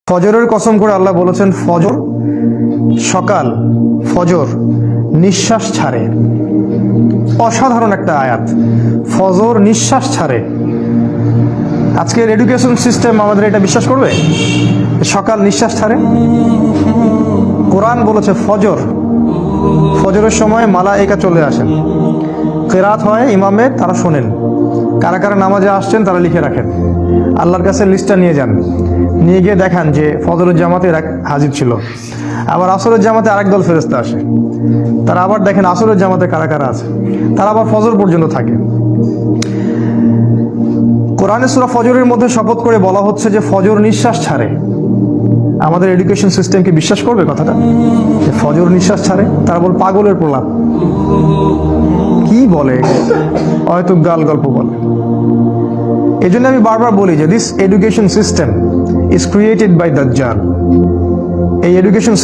ফজরের কসম করে আল্লাহ বলেছেন ফজর, সকাল, ফজর নিঃশ্বাস ছাড়ে। অসাধারণ একটা আয়াত, ফজর নিঃশ্বাস ছাড়ে। আজকের এডুকেশন সিস্টেম আমাদের এটা বিশ্বাস করবে? সকাল নিঃশ্বাস ছাড়ে। কোরআন বলেছে ফজর, ফজরের সময় মালায়েকা চলে আসেন, কেরাত হয় ইমামের, তারা শোনেন। কারা কারা নামাজে আসছেন তারা লিখে রাখেন, আল্লাহর কাছে লিস্টটা নিয়ে যান, নিয়ে গিয়ে দেখান যে ফজরের জামাতে হাজির ছিল। আবার আসরের জামাতে আরেক দল ফেরেশতা আসে, তারা আবার দেখেন আসরের জামাতে কারা কারা আছে, তারা আবার ফজর পর্যন্ত থাকে। কোরআনে সূরা ফজরের মধ্যে শপথ করে বলা হচ্ছে যে ফজর নিঃশ্বাস ছাড়ে। আমাদের এডুকেশন সিস্টেম কি বিশ্বাস করবে কথাটা, যে ফজর নিঃশ্বাস ছাড়ে? তারা বল পাগলের প্রলাপ, কি বলে, হয়তো গাল গল্প বলে। এই জন্য আমি বারবার বলি যে this education system is created by দাজ্জাল। এই এডুকেশন